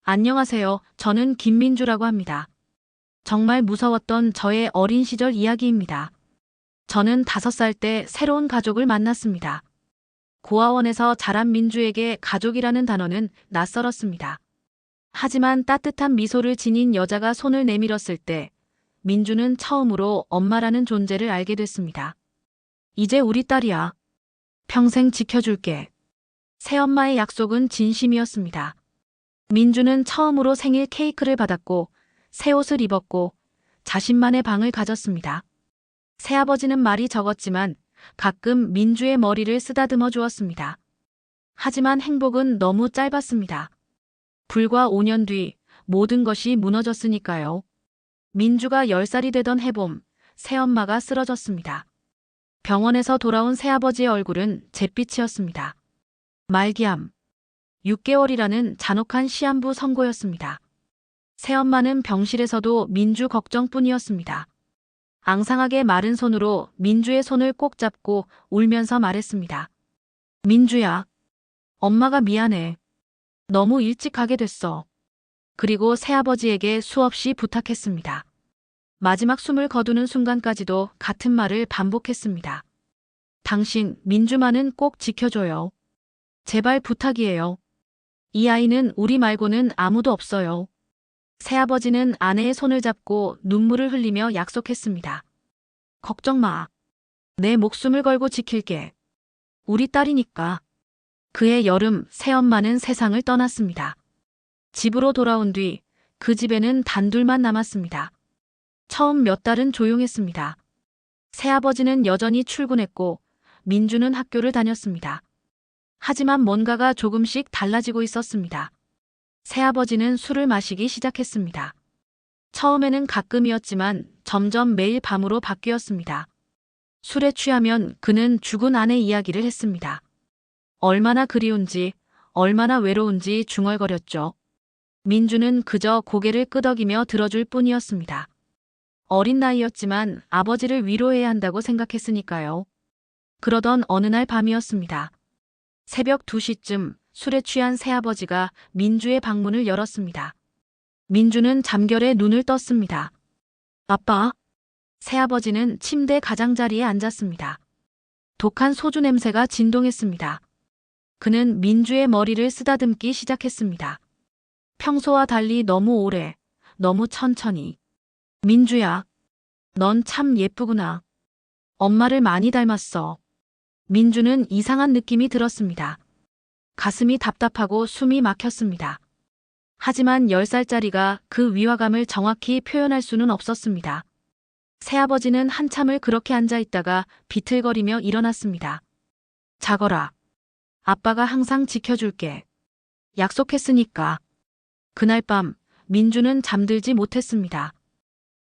안녕하세요. 저는 김민주라고 합니다. 정말 무서웠던 저의 어린 시절 이야기입니다. 저는 5살 때 새로운 가족을 만났습니다. 고아원에서 자란 민주에게 가족이라는 단어는 낯설었습니다. 하지만 따뜻한 미소를 지닌 여자가 손을 내밀었을 때 민주는 처음으로 엄마라는 존재를 알게 됐습니다. 이제 우리 딸이야. 평생 지켜줄게. 새엄마의 약속은 진심이었습니다. 민주는 처음으로 생일 케이크를 받았고 새 옷을 입었고 자신만의 방을 가졌습니다. 새아버지는 말이 적었지만 가끔 민주의 머리를 쓰다듬어 주었습니다. 하지만 행복은 너무 짧았습니다. 불과 5년 뒤 모든 것이 무너졌으니까요. 민주가 10살이 되던 해봄, 새엄마가 쓰러졌습니다. 병원에서 돌아온 새아버지의 얼굴은 잿빛이었습니다. 말기암. 6개월이라는 잔혹한 시한부 선고였습니다. 새엄마는 병실에서도 민주 걱정뿐이었습니다. 앙상하게 마른 손으로 민주의 손을 꼭 잡고 울면서 말했습니다. 민주야, 엄마가 미안해. 너무 일찍 가게 됐어. 그리고 새아버지에게 수없이 부탁했습니다. 마지막 숨을 거두는 순간까지도 같은 말을 반복했습니다. 당신, 민주만은 꼭 지켜줘요. 제발 부탁이에요. 이 아이는 우리 말고는 아무도 없어요. 새아버지는 아내의 손을 잡고 눈물을 흘리며 약속했습니다. 걱정 마. 내 목숨을 걸고 지킬게. 우리 딸이니까. 그해 여름 새엄마는 세상을 떠났습니다. 집으로 돌아온 뒤 그 집에는 단둘만 남았습니다. 처음 몇 달은 조용했습니다. 새아버지는 여전히 출근했고 민주는 학교를 다녔습니다. 하지만 뭔가가 조금씩 달라지고 있었습니다. 새아버지는 술을 마시기 시작했습니다. 처음에는 가끔이었지만 점점 매일 밤으로 바뀌었습니다. 술에 취하면 그는 죽은 아내 이야기를 했습니다. 얼마나 그리운지, 얼마나 외로운지 중얼거렸죠. 민주는 그저 고개를 끄덕이며 들어줄 뿐이었습니다. 어린 나이였지만 아버지를 위로해야 한다고 생각했으니까요. 그러던 어느 날 밤이었습니다. 새벽 2시쯤 술에 취한 새아버지가 민주의 방문을 열었습니다. 민주는 잠결에 눈을 떴습니다. 아빠. 새아버지는 침대 가장자리에 앉았습니다. 독한 소주 냄새가 진동했습니다. 그는 민주의 머리를 쓰다듬기 시작했습니다. 평소와 달리 너무 오래, 너무 천천히. 민주야, 넌 참 예쁘구나. 엄마를 많이 닮았어. 민주는 이상한 느낌이 들었습니다. 가슴이 답답하고 숨이 막혔습니다. 하지만 10살짜리가 그 위화감을 정확히 표현할 수는 없었습니다. 새아버지는 한참을 그렇게 앉아 있다가 비틀거리며 일어났습니다. 자거라. 아빠가 항상 지켜줄게. 약속했으니까. 그날 밤 민주는 잠들지 못했습니다.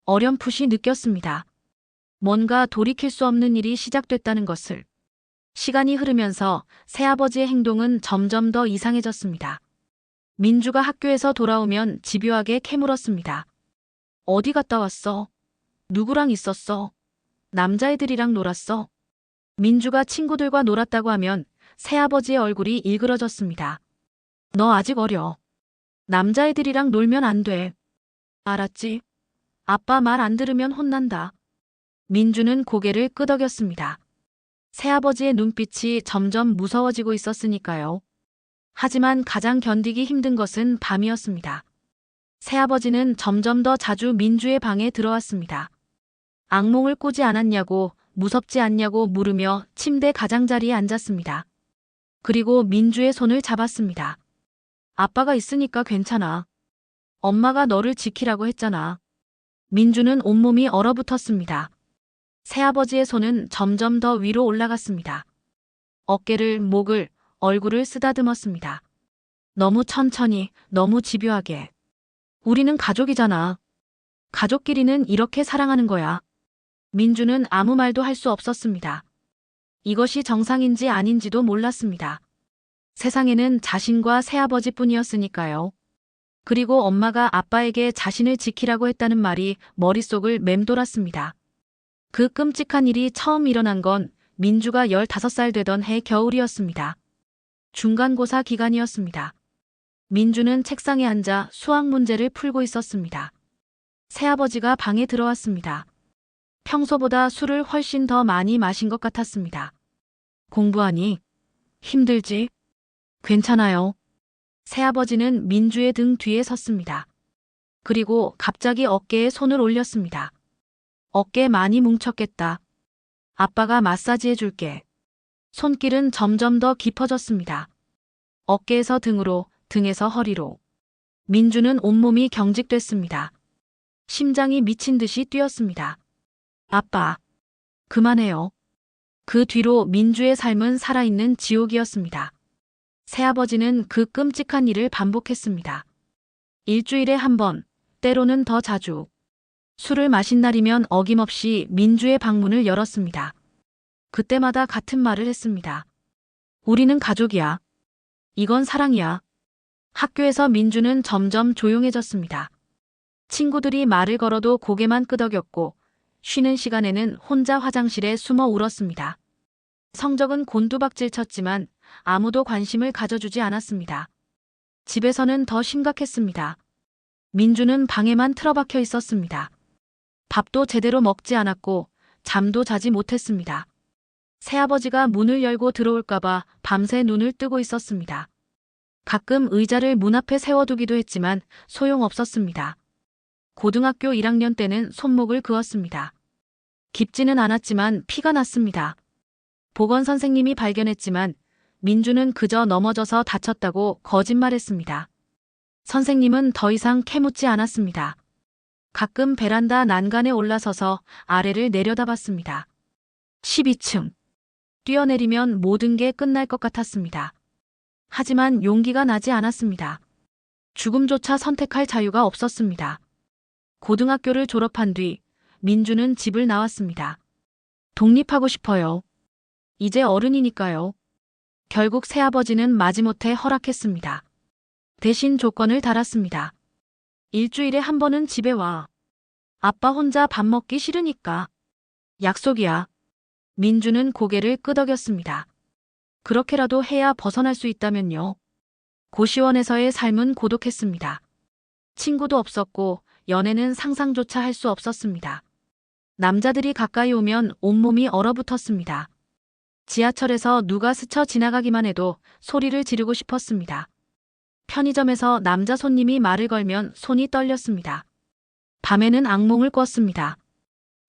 어렴풋이 느꼈습니다. 뭔가 돌이킬 수 없는 일이 시작됐다는 것을. 시간이 흐르면서 새아버지의 행동은 점점 더 이상해졌습니다. 민주가 학교에서 돌아오면 집요하게 캐물었습니다. 어디 갔다 왔어? 누구랑 있었어? 남자애들이랑 놀았어? 민주가 친구들과 놀았다고 하면 새아버지의 얼굴이 일그러졌습니다. 너 아직 어려. 남자애들이랑 놀면 안 돼. 알았지? 아빠 말 안 들으면 혼난다. 민주는 고개를 끄덕였습니다. 새아버지의 눈빛이 점점 무서워지고 있었으니까요. 하지만 가장 견디기 힘든 것은 밤이었습니다. 새아버지는 점점 더 자주 민주의 방에 들어왔습니다. 악몽을 꾸지 않았냐고, 무섭지 않냐고 물으며 침대 가장자리에 앉았습니다. 그리고 민주의 손을 잡았습니다. 아빠가 있으니까 괜찮아. 엄마가 너를 지키라고 했잖아. 민주는 온몸이 얼어붙었습니다. 새아버지의 손은 점점 더 위로 올라갔습니다. 어깨를, 목을, 얼굴을 쓰다듬었습니다. 너무 천천히, 너무 집요하게. 우리는 가족이잖아. 가족끼리는 이렇게 사랑하는 거야. 민주는 아무 말도 할 수 없었습니다. 이것이 정상인지 아닌지도 몰랐습니다. 세상에는 자신과 새아버지뿐이었으니까요. 그리고 엄마가 아빠에게 자신을 지키라고 했다는 말이 머릿속을 맴돌았습니다. 그 끔찍한 일이 처음 일어난 건 민주가 15살 되던 해 겨울이었습니다. 중간고사 기간이었습니다. 민주는 책상에 앉아 수학 문제를 풀고 있었습니다. 새아버지가 방에 들어왔습니다. 평소보다 술을 훨씬 더 많이 마신 것 같았습니다. 공부하니? 힘들지? 괜찮아요. 새아버지는 민주의 등 뒤에 섰습니다. 그리고 갑자기 어깨에 손을 올렸습니다. 어깨 많이 뭉쳤겠다. 아빠가 마사지 해줄게. 손길은 점점 더 깊어졌습니다. 어깨에서 등으로, 등에서 허리로. 민주는 온몸이 경직됐습니다. 심장이 미친 듯이 뛰었습니다. 아빠, 그만해요. 그 뒤로 민주의 삶은 살아있는 지옥이었습니다. 새아버지는 그 끔찍한 일을 반복했습니다. 일주일에 한 번, 때로는 더 자주. 술을 마신 날이면 어김없이 민주의 방문을 열었습니다. 그때마다 같은 말을 했습니다. 우리는 가족이야. 이건 사랑이야. 학교에서 민주는 점점 조용해졌습니다. 친구들이 말을 걸어도 고개만 끄덕였고 쉬는 시간에는 혼자 화장실에 숨어 울었습니다. 성적은 곤두박질 쳤지만 아무도 관심을 가져주지 않았습니다. 집에서는 더 심각했습니다. 민주는 방에만 틀어박혀 있었습니다. 밥도 제대로 먹지 않았고 잠도 자지 못했습니다. 새아버지가 문을 열고 들어올까봐 밤새 눈을 뜨고 있었습니다. 가끔 의자를 문 앞에 세워두기도 했지만 소용없었습니다. 고등학교 1학년 때는 손목을 그었습니다. 깊지는 않았지만 피가 났습니다. 보건 선생님이 발견했지만 민주는 그저 넘어져서 다쳤다고 거짓말했습니다. 선생님은 더 이상 캐묻지 않았습니다. 가끔 베란다 난간에 올라서서 아래를 내려다봤습니다. 12층. 뛰어내리면 모든 게 끝날 것 같았습니다. 하지만 용기가 나지 않았습니다. 죽음조차 선택할 자유가 없었습니다. 고등학교를 졸업한 뒤 민주는 집을 나왔습니다. 독립하고 싶어요. 이제 어른이니까요. 결국 새아버지는 마지못해 허락했습니다. 대신 조건을 달았습니다. 일주일에 한 번은 집에 와. 아빠 혼자 밥 먹기 싫으니까. 약속이야. 민주는 고개를 끄덕였습니다. 그렇게라도 해야 벗어날 수 있다면요. 고시원에서의 삶은 고독했습니다. 친구도 없었고 연애는 상상조차 할 수 없었습니다. 남자들이 가까이 오면 온몸이 얼어붙었습니다. 지하철에서 누가 스쳐 지나가기만 해도 소리를 지르고 싶었습니다. 편의점에서 남자 손님이 말을 걸면 손이 떨렸습니다. 밤에는 악몽을 꿨습니다.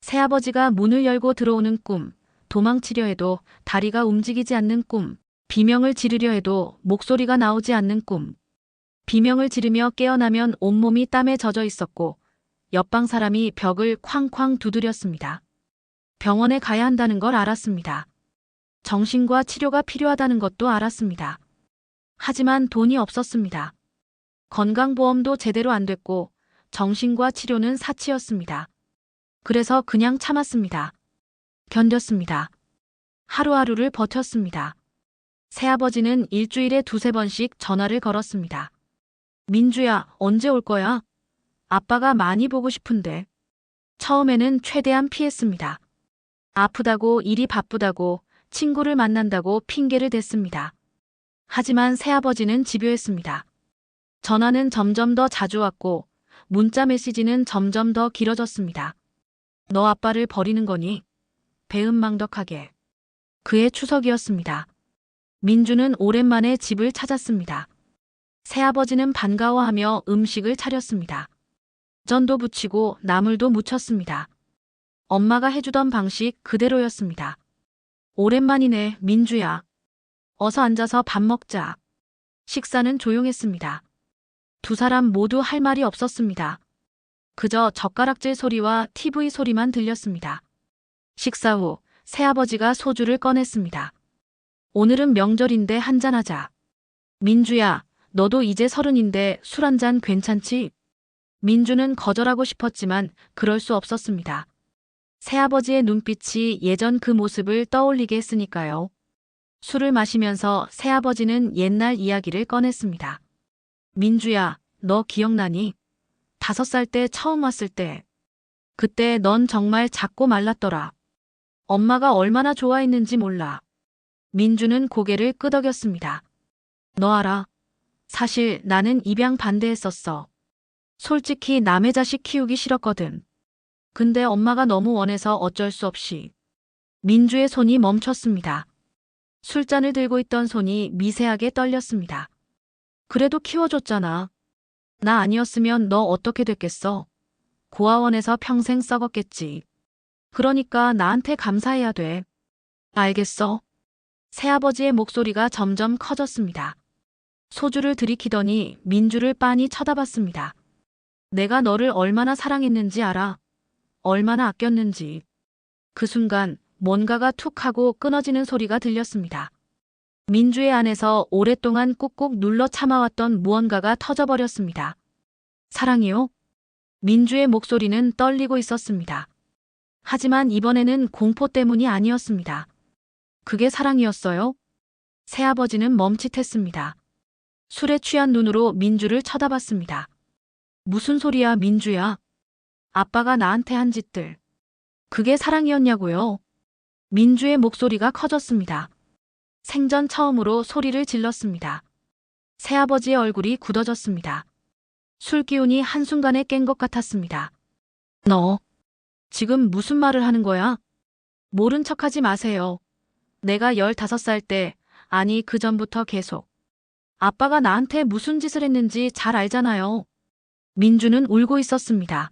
새아버지가 문을 열고 들어오는 꿈, 도망치려 해도 다리가 움직이지 않는 꿈, 비명을 지르려 해도 목소리가 나오지 않는 꿈. 비명을 지르며 깨어나면 온몸이 땀에 젖어 있었고 옆방 사람이 벽을 쾅쾅 두드렸습니다. 병원에 가야 한다는 걸 알았습니다. 정신과 치료가 필요하다는 것도 알았습니다. 하지만 돈이 없었습니다. 건강보험도 제대로 안 됐고 정신과 치료는 사치였습니다. 그래서 그냥 참았습니다. 견뎠습니다. 하루하루를 버텼습니다. 새아버지는 일주일에 2~3번씩 전화를 걸었습니다. 민주야, 언제 올 거야? 아빠가 많이 보고 싶은데. 처음에는 최대한 피했습니다. 아프다고, 일이 바쁘다고, 친구를 만난다고 핑계를 댔습니다. 하지만 새아버지는 집요했습니다. 전화는 점점 더 자주 왔고 문자 메시지는 점점 더 길어졌습니다. 너 아빠를 버리는 거니? 배은망덕하게. 그해 추석이었습니다. 민주는 오랜만에 집을 찾았습니다. 새아버지는 반가워하며 음식을 차렸습니다. 전도 부치고 나물도 무쳤습니다. 엄마가 해주던 방식 그대로였습니다. 오랜만이네, 민주야. 어서 앉아서 밥 먹자. 식사는 조용했습니다. 두 사람 모두 할 말이 없었습니다. 그저 젓가락질 소리와 TV 소리만 들렸습니다. 식사 후 새아버지가 소주를 꺼냈습니다. 오늘은 명절인데 한잔하자. 민주야, 너도 이제 30인데 술 한잔 괜찮지? 민주는 거절하고 싶었지만 그럴 수 없었습니다. 새아버지의 눈빛이 예전 그 모습을 떠올리게 했으니까요. 술을 마시면서 새아버지는 옛날 이야기를 꺼냈습니다. 민주야, 너 기억나니? 5살 때 처음 왔을 때. 그때 넌 정말 작고 말랐더라. 엄마가 얼마나 좋아했는지 몰라. 민주는 고개를 끄덕였습니다. 너 알아? 사실 나는 입양 반대했었어. 솔직히 남의 자식 키우기 싫었거든. 근데 엄마가 너무 원해서 어쩔 수 없이. 민주의 손이 멈췄습니다. 술잔을 들고 있던 손이 미세하게 떨렸습니다. 그래도 키워줬잖아. 나 아니었으면 너 어떻게 됐겠어? 고아원에서 평생 썩었겠지. 그러니까 나한테 감사해야 돼. 알겠어. 새아버지의 목소리가 점점 커졌습니다. 소주를 들이키더니 민주를 빤히 쳐다봤습니다. 내가 너를 얼마나 사랑했는지 알아? 얼마나 아꼈는지. 그 순간 뭔가가 툭 하고 끊어지는 소리가 들렸습니다. 민주의 안에서 오랫동안 꾹꾹 눌러 참아왔던 무언가가 터져버렸습니다. 사랑이요? 민주의 목소리는 떨리고 있었습니다. 하지만 이번에는 공포 때문이 아니었습니다. 그게 사랑이었어요? 새아버지는 멈칫했습니다. 술에 취한 눈으로 민주를 쳐다봤습니다. 무슨 소리야, 민주야? 아빠가 나한테 한 짓들. 그게 사랑이었냐고요? 민주의 목소리가 커졌습니다. 생전 처음으로 소리를 질렀습니다. 새아버지의 얼굴이 굳어졌습니다. 술 기운이 한순간에 깬 것 같았습니다. 너, 지금 무슨 말을 하는 거야? 모른 척하지 마세요. 내가 15살 때, 아니 그 전부터 계속. 아빠가 나한테 무슨 짓을 했는지 잘 알잖아요. 민주는 울고 있었습니다.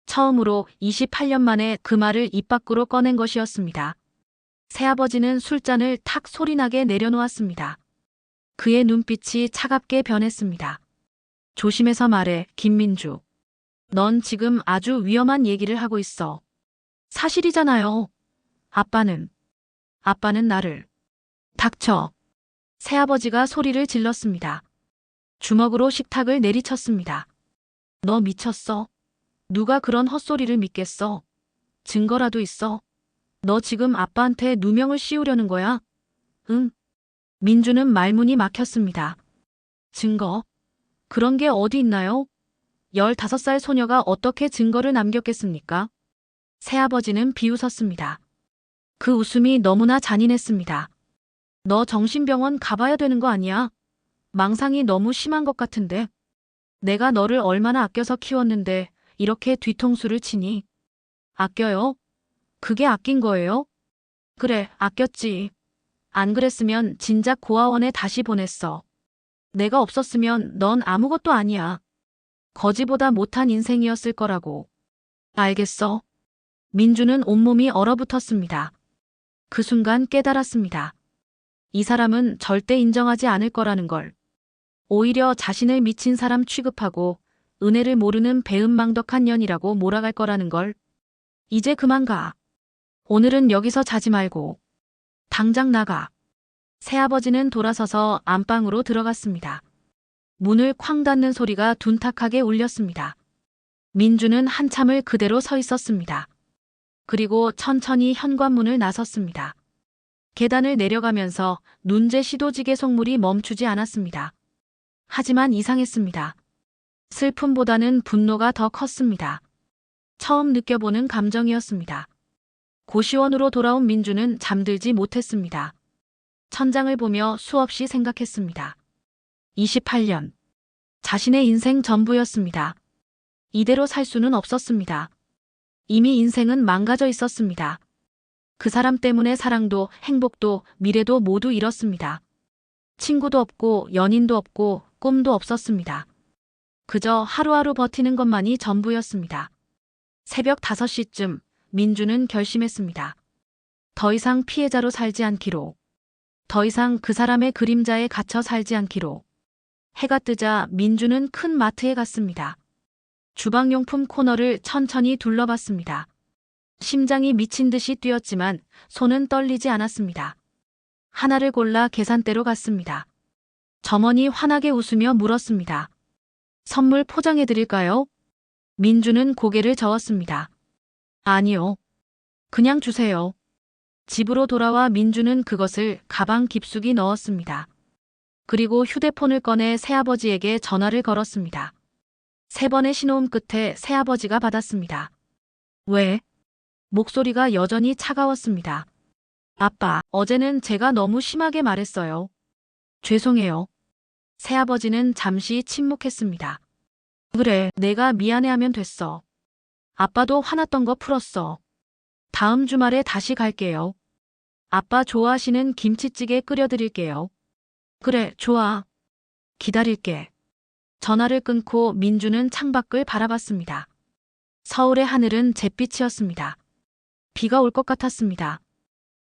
처음으로 28년 만에 그 말을 입 밖으로 꺼낸 것이었습니다. 새아버지는 술잔을 탁 소리나게 내려놓았습니다. 그의 눈빛이 차갑게 변했습니다. 조심해서 말해, 김민주. 넌 지금 아주 위험한 얘기를 하고 있어. 사실이잖아요. 아빠는 나를. 닥쳐. 새아버지가 소리를 질렀습니다. 주먹으로 식탁을 내리쳤습니다. 너 미쳤어? 누가 그런 헛소리를 믿겠어? 증거라도 있어? 너 지금 아빠한테 누명을 씌우려는 거야? 응. 민주는 말문이 막혔습니다. 증거? 그런 게 어디 있나요? 15살 소녀가 어떻게 증거를 남겼겠습니까? 새아버지는 비웃었습니다. 그 웃음이 너무나 잔인했습니다. 너 정신병원 가봐야 되는 거 아니야? 망상이 너무 심한 것 같은데. 내가 너를 얼마나 아껴서 키웠는데 이렇게 뒤통수를 치니? 아껴요? 그게 아낀 거예요? 그래, 아꼈지. 안 그랬으면 진작 고아원에 다시 보냈어. 내가 없었으면 넌 아무것도 아니야. 거지보다 못한 인생이었을 거라고. 알겠어. 민주는 온몸이 얼어붙었습니다. 그 순간 깨달았습니다. 이 사람은 절대 인정하지 않을 거라는 걸. 오히려 자신을 미친 사람 취급하고 은혜를 모르는 배은망덕한 년이라고 몰아갈 거라는 걸. 이제 그만 가. 오늘은 여기서 자지 말고. 당장 나가. 새아버지는 돌아서서 안방으로 들어갔습니다. 문을 쾅 닫는 소리가 둔탁하게 울렸습니다. 민주는 한참을 그대로 서 있었습니다. 그리고 천천히 현관문을 나섰습니다. 계단을 내려가면서 눈제 시도지게 속물이 멈추지 않았습니다. 하지만 이상했습니다. 슬픔보다는 분노가 더 컸습니다. 처음 느껴보는 감정이었습니다. 고시원으로 돌아온 민주는 잠들지 못했습니다. 천장을 보며 수없이 생각했습니다. 28년. 자신의 인생 전부였습니다. 이대로 살 수는 없었습니다. 이미 인생은 망가져 있었습니다. 그 사람 때문에 사랑도 행복도 미래도 모두 잃었습니다. 친구도 없고 연인도 없고 꿈도 없었습니다. 그저 하루하루 버티는 것만이 전부였습니다. 새벽 5시쯤 민주는 결심했습니다. 더 이상 피해자로 살지 않기로. 더 이상 그 사람의 그림자에 갇혀 살지 않기로. 해가 뜨자 민주는 큰 마트에 갔습니다. 주방용품 코너를 천천히 둘러봤습니다. 심장이 미친 듯이 뛰었지만 손은 떨리지 않았습니다. 하나를 골라 계산대로 갔습니다. 점원이 환하게 웃으며 물었습니다. 선물 포장해드릴까요? 민주는 고개를 저었습니다. 아니요. 그냥 주세요. 집으로 돌아와 민주는 그것을 가방 깊숙이 넣었습니다. 그리고 휴대폰을 꺼내 새아버지에게 전화를 걸었습니다. 3번의 신호음 끝에 새아버지가 받았습니다. 왜? 목소리가 여전히 차가웠습니다. 아빠, 어제는 제가 너무 심하게 말했어요. 죄송해요. 새아버지는 잠시 침묵했습니다. 그래, 내가 미안해하면 됐어. 아빠도 화났던 거 풀었어. 다음 주말에 다시 갈게요. 아빠 좋아하시는 김치찌개 끓여드릴게요. 그래, 좋아. 기다릴게. 전화를 끊고 민주는 창밖을 바라봤습니다. 서울의 하늘은 잿빛이었습니다. 비가 올 것 같았습니다.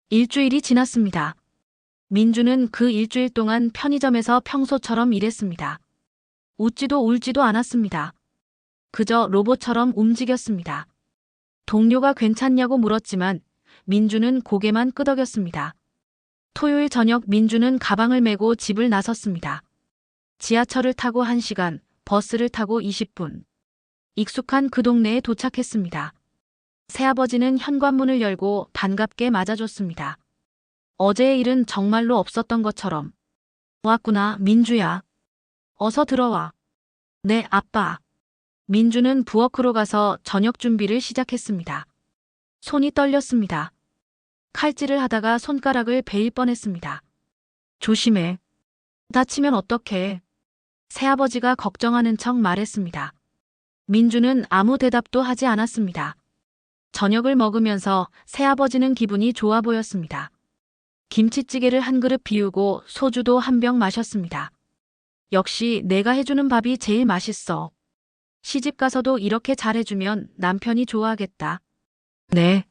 일주일이 지났습니다. 민주는 그 일주일 동안 편의점에서 평소처럼 일했습니다. 웃지도 울지도 않았습니다. 그저 로봇처럼 움직였습니다. 동료가 괜찮냐고 물었지만 민주는 고개만 끄덕였습니다. 토요일 저녁 민주는 가방을 메고 집을 나섰습니다. 지하철을 타고 1시간, 버스를 타고 20분. 익숙한 그 동네에 도착했습니다. 새아버지는 현관문을 열고 반갑게 맞아줬습니다. 어제의 일은 정말로 없었던 것처럼. 왔구나, 민주야. 어서 들어와. 네, 아빠. 민주는 부엌으로 가서 저녁 준비를 시작했습니다. 손이 떨렸습니다. 칼질을 하다가 손가락을 베일 뻔했습니다. 조심해. 다치면 어떡해. 새아버지가 걱정하는 척 말했습니다. 민주는 아무 대답도 하지 않았습니다. 저녁을 먹으면서 새아버지는 기분이 좋아 보였습니다. 김치찌개를 한 그릇 비우고 소주도 한 병 마셨습니다. 역시 내가 해주는 밥이 제일 맛있어. 시집 가서도 이렇게 잘해주면 남편이 좋아하겠다. 네.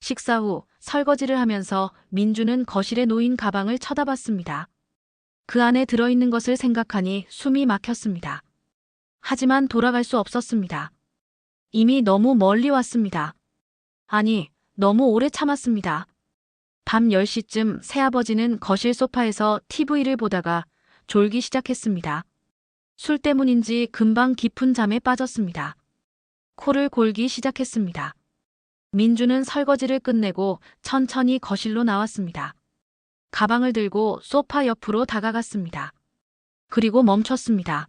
식사 후 설거지를 하면서 민주는 거실에 놓인 가방을 쳐다봤습니다. 그 안에 들어있는 것을 생각하니 숨이 막혔습니다. 하지만 돌아갈 수 없었습니다. 이미 너무 멀리 왔습니다. 아니, 너무 오래 참았습니다. 밤 10시쯤 새아버지는 거실 소파에서 TV를 보다가 졸기 시작했습니다. 술 때문인지 금방 깊은 잠에 빠졌습니다. 코를 골기 시작했습니다. 민주는 설거지를 끝내고 천천히 거실로 나왔습니다. 가방을 들고 소파 옆으로 다가갔습니다. 그리고 멈췄습니다.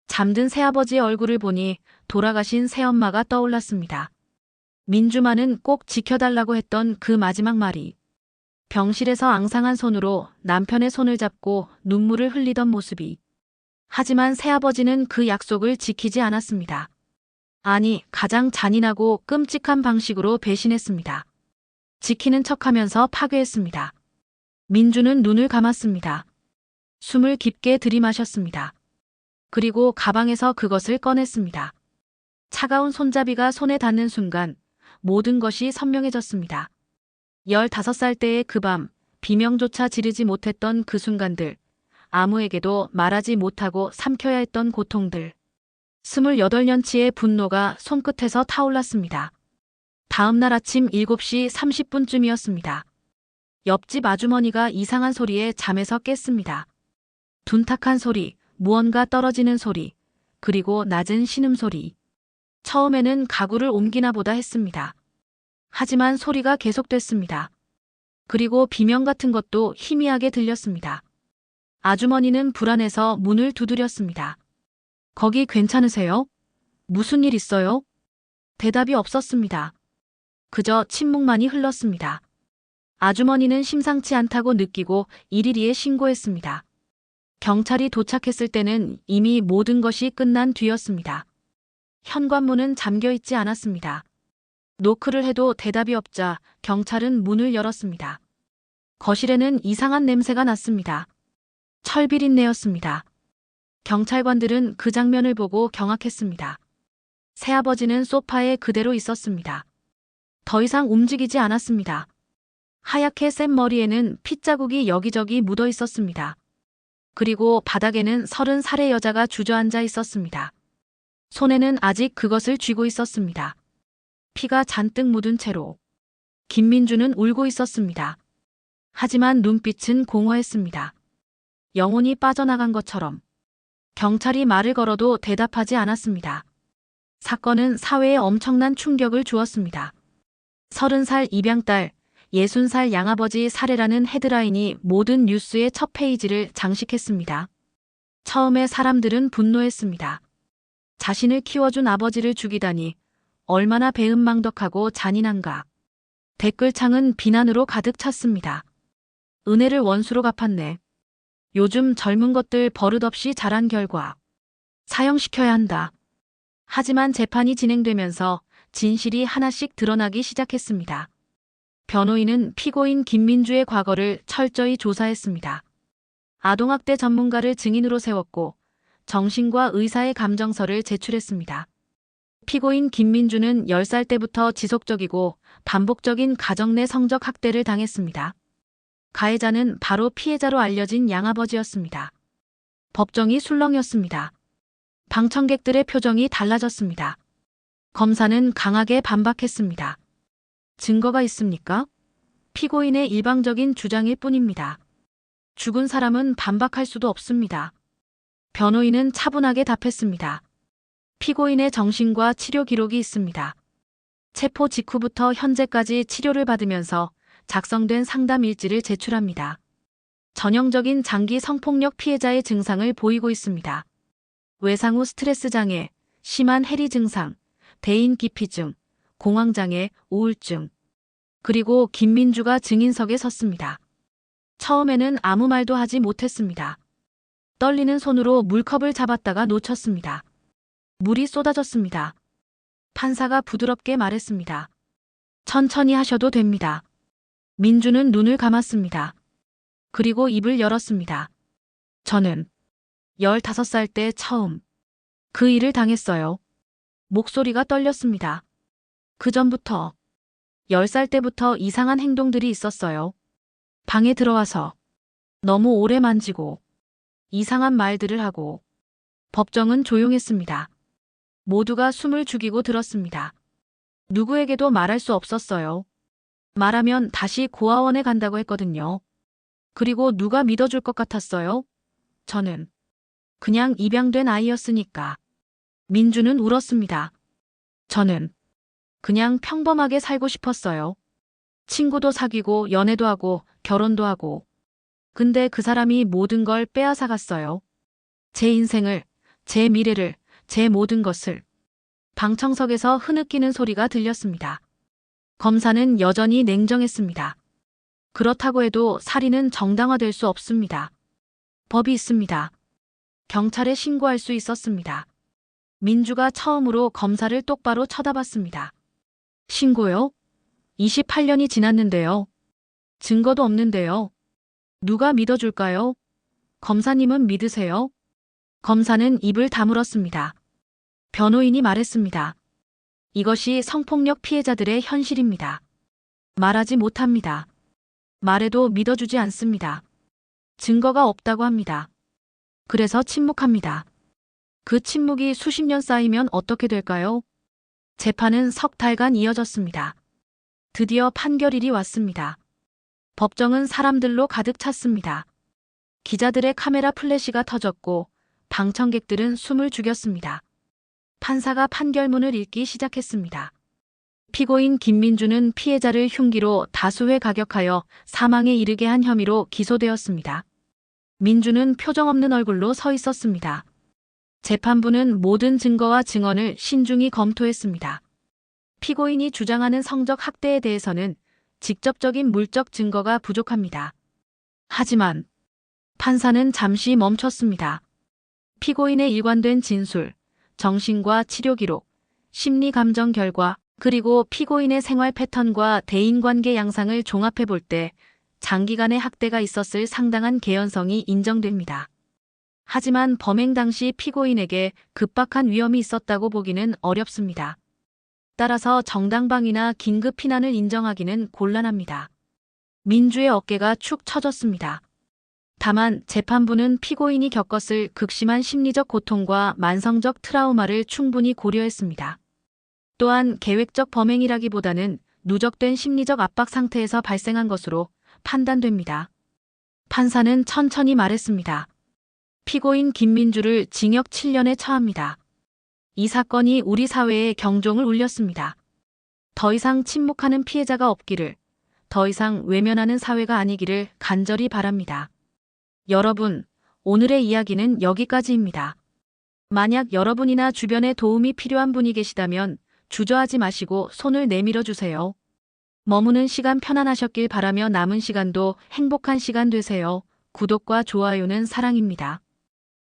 잠든 새아버지의 얼굴을 보니 돌아가신 새엄마가 떠올랐습니다. 민주만은 꼭 지켜달라고 했던 그 마지막 말이. 병실에서 앙상한 손으로 남편의 손을 잡고 눈물을 흘리던 모습이. 하지만 새아버지는 그 약속을 지키지 않았습니다. 아니, 가장 잔인하고 끔찍한 방식으로 배신했습니다. 지키는 척하면서 파괴했습니다. 민주는 눈을 감았습니다. 숨을 깊게 들이마셨습니다. 그리고 가방에서 그것을 꺼냈습니다. 차가운 손잡이가 손에 닿는 순간 모든 것이 선명해졌습니다. 15살 때의 그 밤, 비명조차 지르지 못했던 그 순간들, 아무에게도 말하지 못하고 삼켜야 했던 고통들. 28년치의 분노가 손끝에서 타올랐습니다. 다음 날 아침 7시 30분쯤이었습니다. 옆집 아주머니가 이상한 소리에 잠에서 깼습니다. 둔탁한 소리, 무언가 떨어지는 소리, 그리고 낮은 신음소리. 처음에는 가구를 옮기나 보다 했습니다. 하지만 소리가 계속됐습니다. 그리고 비명 같은 것도 희미하게 들렸습니다. 아주머니는 불안해서 문을 두드렸습니다. 거기 괜찮으세요? 무슨 일 있어요? 대답이 없었습니다. 그저 침묵만이 흘렀습니다. 아주머니는 심상치 않다고 느끼고 112에 신고했습니다. 경찰이 도착했을 때는 이미 모든 것이 끝난 뒤였습니다. 현관문은 잠겨 있지 않았습니다. 노크를 해도 대답이 없자 경찰은 문을 열었습니다. 거실에는 이상한 냄새가 났습니다. 철비린내였습니다. 경찰관들은 그 장면을 보고 경악했습니다. 새아버지는 소파에 그대로 있었습니다. 더 이상 움직이지 않았습니다. 하얗게 센 머리에는 핏자국이 여기저기 묻어 있었습니다. 그리고 바닥에는 30살의 여자가 주저앉아 있었습니다. 손에는 아직 그것을 쥐고 있었습니다. 피가 잔뜩 묻은 채로. 김민주는 울고 있었습니다. 하지만 눈빛은 공허했습니다. 영혼이 빠져나간 것처럼. 경찰이 말을 걸어도 대답하지 않았습니다. 사건은 사회에 엄청난 충격을 주었습니다. 30살 입양딸, 60살 양아버지 살해라는 헤드라인이 모든 뉴스의 첫 페이지를 장식했습니다. 처음에 사람들은 분노했습니다. 자신을 키워준 아버지를 죽이다니 얼마나 배은망덕하고 잔인한가. 댓글창은 비난으로 가득 찼습니다. 은혜를 원수로 갚았네. 요즘 젊은 것들 버릇없이 자란 결과 사형시켜야 한다. 하지만 재판이 진행되면서 진실이 하나씩 드러나기 시작했습니다. 변호인은 피고인 김민주의 과거를 철저히 조사했습니다. 아동학대 전문가를 증인으로 세웠고 정신과 의사의 감정서를 제출했습니다. 피고인 김민주는 10살 때부터 지속적이고 반복적인 가정 내 성적 학대를 당했습니다. 가해자는 바로 피해자로 알려진 양아버지였습니다. 법정이 술렁였습니다. 방청객들의 표정이 달라졌습니다. 검사는 강하게 반박했습니다. 증거가 있습니까? 피고인의 일방적인 주장일 뿐입니다. 죽은 사람은 반박할 수도 없습니다. 변호인은 차분하게 답했습니다. 피고인의 정신과 치료 기록이 있습니다. 체포 직후부터 현재까지 치료를 받으면서 작성된 상담 일지를 제출합니다. 전형적인 장기 성폭력 피해자의 증상을 보이고 있습니다. 외상 후 스트레스 장애, 심한 해리 증상, 대인 기피증, 공황장애, 우울증. 그리고 김민주가 증인석에 섰습니다. 처음에는 아무 말도 하지 못했습니다. 떨리는 손으로 물컵을 잡았다가 놓쳤습니다. 물이 쏟아졌습니다. 판사가 부드럽게 말했습니다. 천천히 하셔도 됩니다. 민주는 눈을 감았습니다. 그리고 입을 열었습니다. 저는 15살 때 처음 그 일을 당했어요. 목소리가 떨렸습니다. 그 전부터 10살 때부터 이상한 행동들이 있었어요. 방에 들어와서 너무 오래 만지고 이상한 말들을 하고. 법정은 조용했습니다. 모두가 숨을 죽이고 들었습니다. 누구에게도 말할 수 없었어요. 말하면 다시 고아원에 간다고 했거든요. 그리고 누가 믿어줄 것 같았어요? 저는 그냥 입양된 아이였으니까. 민주는 울었습니다. 저는 그냥 평범하게 살고 싶었어요. 친구도 사귀고 연애도 하고 결혼도 하고. 근데 그 사람이 모든 걸 빼앗아갔어요. 제 인생을, 제 미래를, 제 모든 것을. 방청석에서 흐느끼는 소리가 들렸습니다. 검사는 여전히 냉정했습니다. 그렇다고 해도 살인은 정당화될 수 없습니다. 법이 있습니다. 경찰에 신고할 수 있었습니다. 민주가 처음으로 검사를 똑바로 쳐다봤습니다. 신고요? 28년이 지났는데요. 증거도 없는데요. 누가 믿어줄까요? 검사님은 믿으세요? 검사는 입을 다물었습니다. 변호인이 말했습니다. 이것이 성폭력 피해자들의 현실입니다. 말하지 못합니다. 말해도 믿어주지 않습니다. 증거가 없다고 합니다. 그래서 침묵합니다. 그 침묵이 수십 년 쌓이면 어떻게 될까요? 재판은 석 달간 이어졌습니다. 드디어 판결일이 왔습니다. 법정은 사람들로 가득 찼습니다. 기자들의 카메라 플래시가 터졌고 방청객들은 숨을 죽였습니다. 판사가 판결문을 읽기 시작했습니다. 피고인 김민주는 피해자를 흉기로 다수회 가격하여 사망에 이르게 한 혐의로 기소되었습니다. 민주는 표정 없는 얼굴로 서 있었습니다. 재판부는 모든 증거와 증언을 신중히 검토했습니다. 피고인이 주장하는 성적 학대에 대해서는 직접적인 물적 증거가 부족합니다. 하지만 판사는 잠시 멈췄습니다. 피고인의 일관된 진술, 정신과 치료 기록, 심리 감정 결과, 그리고 피고인의 생활 패턴과 대인관계 양상을 종합해 볼 때 장기간의 학대가 있었을 상당한 개연성이 인정됩니다. 하지만 범행 당시 피고인에게 급박한 위험이 있었다고 보기는 어렵습니다. 따라서 정당방위나 긴급 피난을 인정하기는 곤란합니다. 민주의 어깨가 축 처졌습니다. 다만 재판부는 피고인이 겪었을 극심한 심리적 고통과 만성적 트라우마를 충분히 고려했습니다. 또한 계획적 범행이라기보다는 누적된 심리적 압박 상태에서 발생한 것으로 판단됩니다. 판사는 천천히 말했습니다. 피고인 김민주를 징역 7년에 처합니다. 이 사건이 우리 사회에 경종을 울렸습니다. 더 이상 침묵하는 피해자가 없기를, 더 이상 외면하는 사회가 아니기를 간절히 바랍니다. 여러분, 오늘의 이야기는 여기까지입니다. 만약 여러분이나 주변에 도움이 필요한 분이 계시다면 주저하지 마시고 손을 내밀어 주세요. 머무는 시간 편안하셨길 바라며 남은 시간도 행복한 시간 되세요. 구독과 좋아요는 사랑입니다.